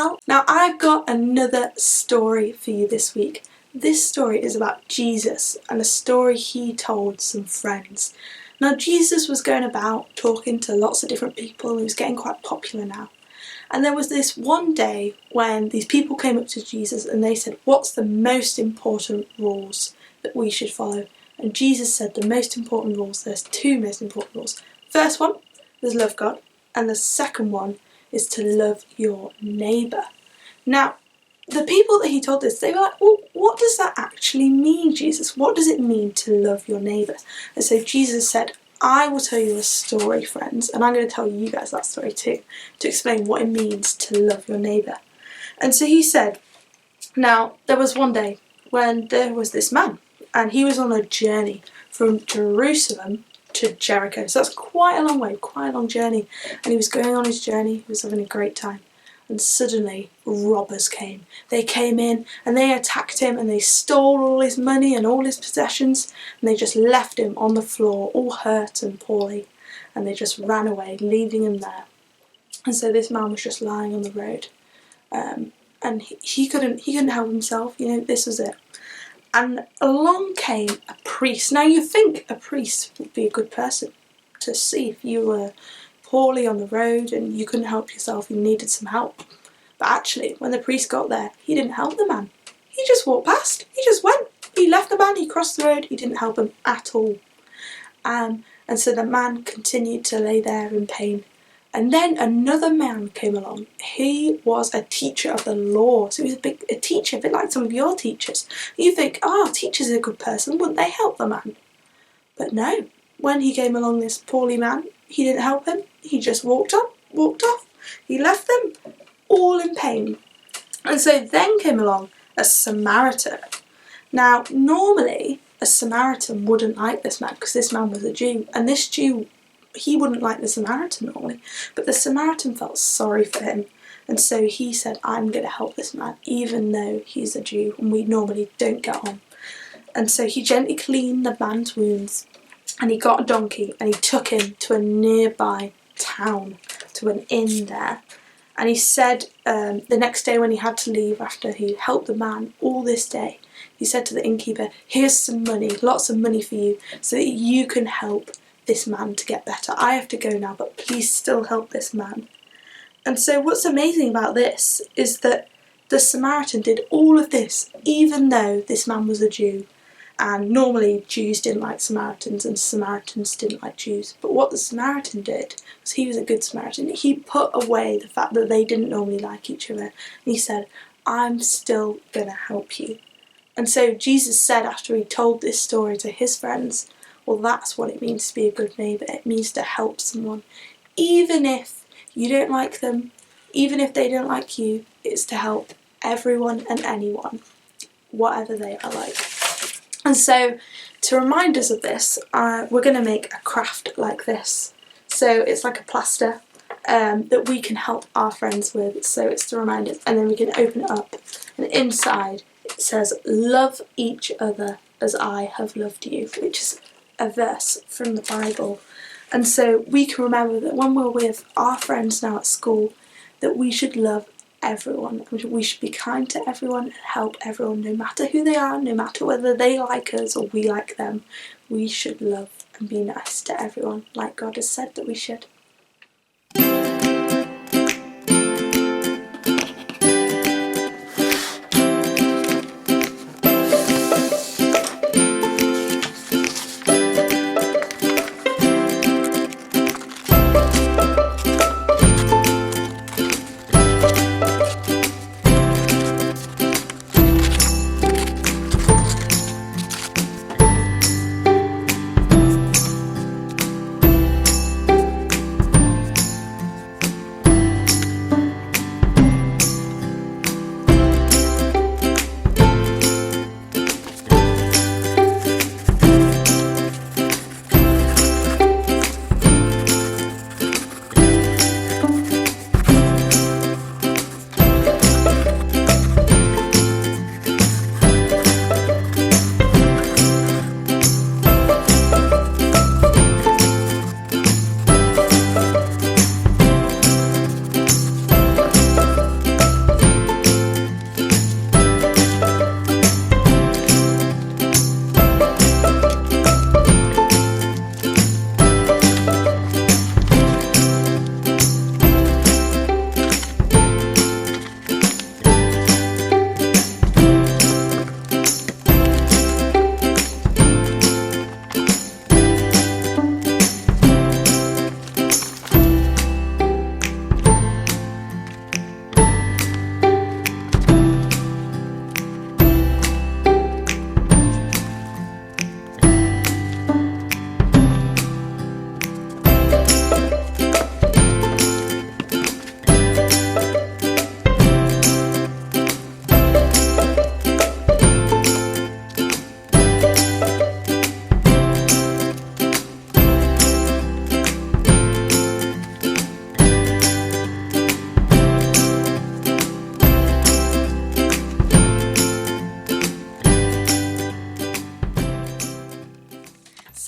pal. Now I've got another story for you this week. This story is about Jesus and a story he told some friends. Now Jesus was going about talking to lots of different people. He was getting quite popular now. And there was this one day when these people came up to Jesus and they said, what's the most important rules that we should follow? And Jesus said the most important rules, there's two most important rules. First one is love God, and the second one is to love your neighbour. Now, the people that he told this, they were like, well, what does that actually mean, Jesus? What does it mean to love your neighbour? And so Jesus said, I will tell you a story, friends, and I'm going to tell you guys that story too, to explain what it means to love your neighbour. And so he said, now, there was one day when there was this man, and he was on a journey from Jerusalem to Jericho. So that's quite a long way, quite a long journey. And he was going on his journey, he was having a great time. And suddenly, robbers came. They came in and they attacked him and they stole all his money and all his possessions. And they just left him on the floor, all hurt and poorly. And they just ran away, leaving him there. And so this man was just lying on the road. And he couldn't help himself, you know, this was it. And along came a priest. Now you think a priest would be a good person to see if you were poorly on the road and you couldn't help yourself, you needed some help. But actually, when the priest got there, he didn't help the man. He just walked past, he just went. He left the man, he crossed the road, he didn't help him at all. And so the man continued to lay there in pain. And then another man came along. He was a teacher of the law. So he was a teacher, a bit like some of your teachers. You think, oh, teacher's a good person, wouldn't they help the man? But no, when he came along, this poorly man, he didn't help him. He just walked off. He left them all in pain. And so then came along a Samaritan. Now, normally a Samaritan wouldn't like this man because this man was a Jew. And this Jew, he wouldn't like the Samaritan normally, but the Samaritan felt sorry for him, and so he said, I'm going to help this man even though he's a Jew and we normally don't get on. And so he gently cleaned the man's wounds and he got a donkey and he took him to a nearby town, to an inn there. And he said the next day when he had to leave after he helped the man all this day, he said to the innkeeper, here's some money, lots of money for you so that you can help this man to get better. I have to go now, but please still help this man. And so what's amazing about this is that the Samaritan did all of this even though this man was a Jew, and normally Jews didn't like Samaritans and Samaritans didn't like Jews. But what the Samaritan did was he was a good Samaritan. He put away the fact that they didn't normally like each other, and he said, I'm still gonna help you. And so Jesus said after he told this story to his friends, well, that's what it means to be a good neighbour. It means to help someone. Even if you don't like them, even if they don't like you, it's to help everyone and anyone, whatever they are like. And so, to remind us of this, we're going to make a craft like this. So it's like a plaster that we can help our friends with. So it's to remind us, and then we can open it up. And inside it says, love each other as I have loved you, which is a verse from the Bible. And so we can remember that when we're with our friends now at school, that we should love everyone. We should be kind to everyone and help everyone, no matter who they are, no matter whether they like us or we like them. We should love and be nice to everyone, like God has said that we should.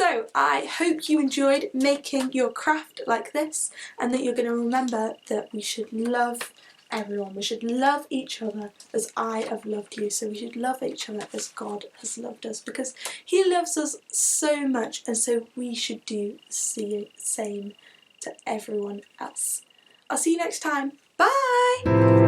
So I hope you enjoyed making your craft like this, and that you're going to remember that we should love everyone. We should love each other as I have loved you. So we should love each other as God has loved us, because He loves us so much, and so we should do the same to everyone else. I'll see you next time. Bye!